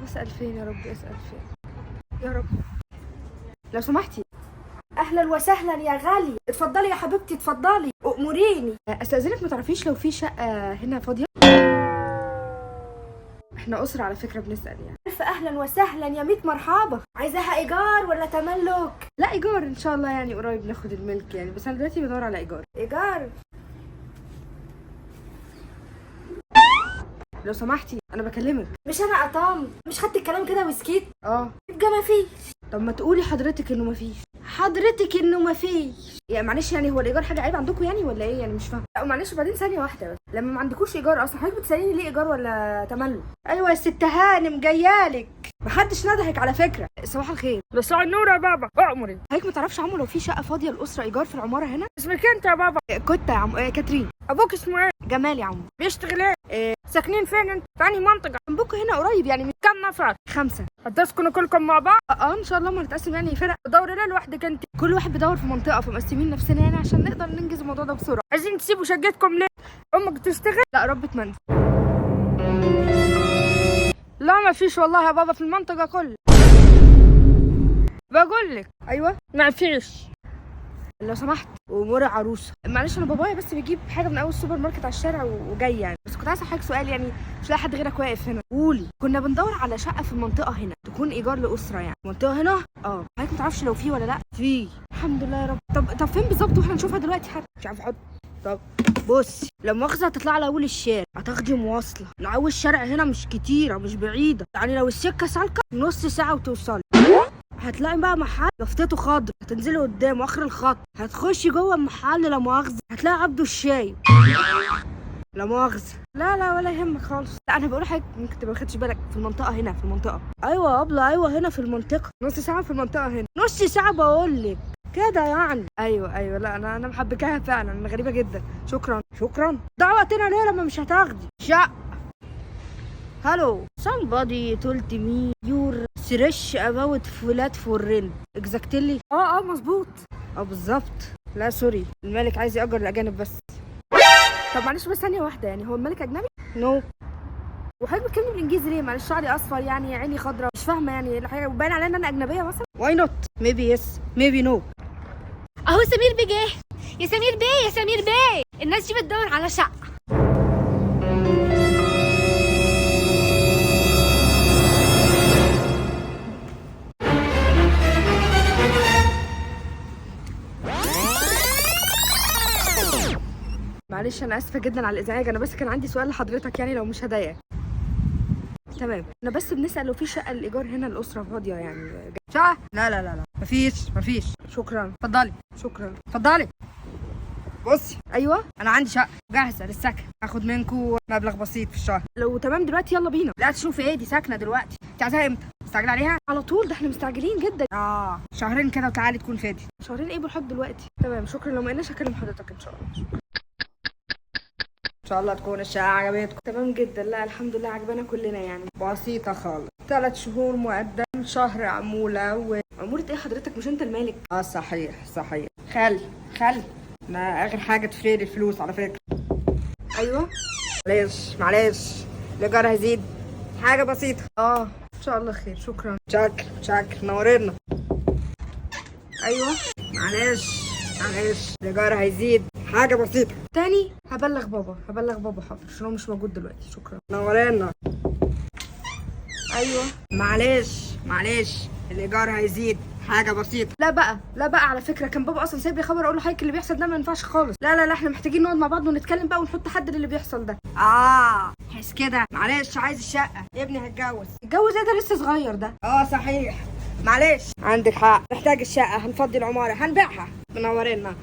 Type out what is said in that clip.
اسال فين يا رب، اسال فين يا رب لو سمحتي. اهلا وسهلا يا غالي، اتفضلي يا حبيبتي اتفضلي اموريني. استاذنك ما تعرفيش لو في شقه هنا فاضيه؟ احنا اسره على فكره بنسال يعني. الف اهلا وسهلا يا ميت مرحبا. عايزاها ايجار ولا تملك؟ لا ايجار ان شاء الله، يعني قريب ناخد الملك يعني، بس انا دلوقتي بدور على ايجار. ايجار لو سمحتي انا بكلمك. مش انا قطام، مش خدت الكلام كده وسكيت؟ يبقى ما فيش. طب ما تقولي حضرتك انه ما فيش. حضرتك انه ما فيش يعني معلش، يعني هو الايجار حاجه عيب عندكم يعني ولا ايه يعني؟ مش فاهمه. لا معلش بعدين ثانيه واحده بس، لما ما عندكوش ايجار اصلا حضرتك بتساليني ليه ايجار ولا تملك؟ ايوه يا ست هانم جايالك، محدش ندهك على فكره. صباح الخير. مساء النور يا بابا، اؤمري. حضرتك ما تعرفش عمو لو في شقه فاضيه الاسره ايجار في العماره هنا؟ اسمك انت يا بابا؟ كنت يا عمو كاترين. ابوك اسمه ايه؟ جمال يا عمو. بيشتغل ايه؟ ساكنين فين انت؟ في انهي منطقه؟ جنبكم هنا قريب يعني. كم نفر؟ 5. هتسكنوا كلكم مع بعض؟ ان شاء الله ما نتقسم يعني فرق. تدوري ليه لوحدك انت؟ كل واحد بيدور في منطقه، فمقسمين نفسنا يعني عشان نقدر ننجز الموضوع ده بسرعه. عايزين تسيبوا شقتكم ليه؟ امك تشتغل؟ لا ربة منزل. لا ما فيش والله يا بابا في المنطقه كلها. بقول لك ايوه ما فيش. لو سمحت امور عروسه. معلش انا بابايا بس بيجيب حاجه من اول سوبر ماركت على الشارع وجاي يعني، بس كنت عايزه اسالك سؤال يعني، مش لاقي حد غيرك واقف هنا. قولي. كنا بندور على شقه في المنطقه هنا تكون ايجار لاسره يعني. المنطقه هنا حضرتك ما تعرفش لو في ولا لا؟ في. الحمد لله يا رب. طب فين بالظبط واحنا نشوفها دلوقتي حتى؟ مش عارف احط. طب بصي لو مؤاخذه هتطلع على اول الشارع، هتاخدي مواصله لأول الشارع هنا، مش كتيره مش بعيده يعني، لو السكه سالكه نص ساعه وتوصلي. هتلاقي بقى محل يافطته خضر، هتنزلي قدام اخر الخط، هتخشي جوه المحل لا مؤاخذه هتلاقي عبده الشاي. لا مؤاخذه. لا ولا يهمك خالص. لا انا بقول حاجه ممكن تبقى ما خدتش بالك، في المنطقه هنا في المنطقه. ايوه يا ابله ايوه هنا في المنطقه، نص ساعه في المنطقه هنا، نص ساعه بقول لك كده يعني. ايوه لا انا محبكاها فعلا، انا غريبه جدا. شكرا دعوتنا ليه لما مش هتاخدي شقه؟ Hello, somebody told me you're fresh about flat for rent. Exactly. مظبوط. بالظبط. لا سوري، الملك عايز يأجر الأجانب بس. طب معلش بس ثانية واحدة، يعني هو الملك أجنبي؟ نو. وحضرتك بتكلمني بالإنجليزي ليه؟ معلش شعري أصفر يعني، عيني خضراء، مش فاهمة يعني الحاجة، باين عليا إن أنا أجنبية مثلا؟ Why not? Maybe yes, maybe no. اهو سمير بيه جه. يا سمير بيه يا سمير بيه، الناس دي بتدور على شقه. معلش انا اسفه جدا على الازعاج، انا بس كان عندي سؤال لحضرتك يعني لو مش هضايقك. تمام، احنا بس بنسال لو في شقه الايجار هنا الاسره فاضيه يعني. شقه؟ لا مفيش. شكرا. اتفضلي. بصي ايوه انا عندي شقه جاهزه للسكن، هاخد منكم مبلغ بسيط في الشهر. لو تمام دلوقتي يلا بينا. لا تشوفي ايه، دي ساكنه دلوقتي. انت عايزاها امتى؟ مستعجله عليها؟ على طول، ده احنا مستعجلين جدا. شهرين كده وتعالي تكون فادي. شهرين ايه بالحق دلوقتي؟ تمام شكرا، لو ما قلناش هكلم حضرتك ان شاء الله. ان شاء الله تكون الشقه عجبتكم. تمام جدا. لا الحمد لله عجبانا كلنا يعني. بسيطه خالص، 3 شهور مقدم، شهر عموله عمولة ايه حضرتك؟ مش انت المالك؟ صحيح. خل انا اخر حاجه تفرق الفلوس على فكره. ايوه معلش الايجار هيزيد، حاجه بسيطه. ان شاء الله خير. شكرا. شكر نورنا. ايوه معلش الايجار هيزيد، حاجه بسيطه. تاني هبلغ بابا حاضر عشان هو مش موجود دلوقتي. شكرا. نورنا. ايوه معلش الايجار هيزيد، حاجه بسيطه. لا بقى على فكره كان بابا اصلا سايب لي خبر اقول له حضرتك اللي بيحصل ده ما ينفعش خالص. لا احنا محتاجين نقعد مع بعض ونتكلم بقى ونحط حد للي بيحصل ده. حس كده. معلش عايز الشقه، ابني هيتجوز. اتجوز ايه ده لسه صغير ده؟ صحيح معلش عندك حق، محتاج الشقه، هنفضي العماره، هنبيعها. منورنا.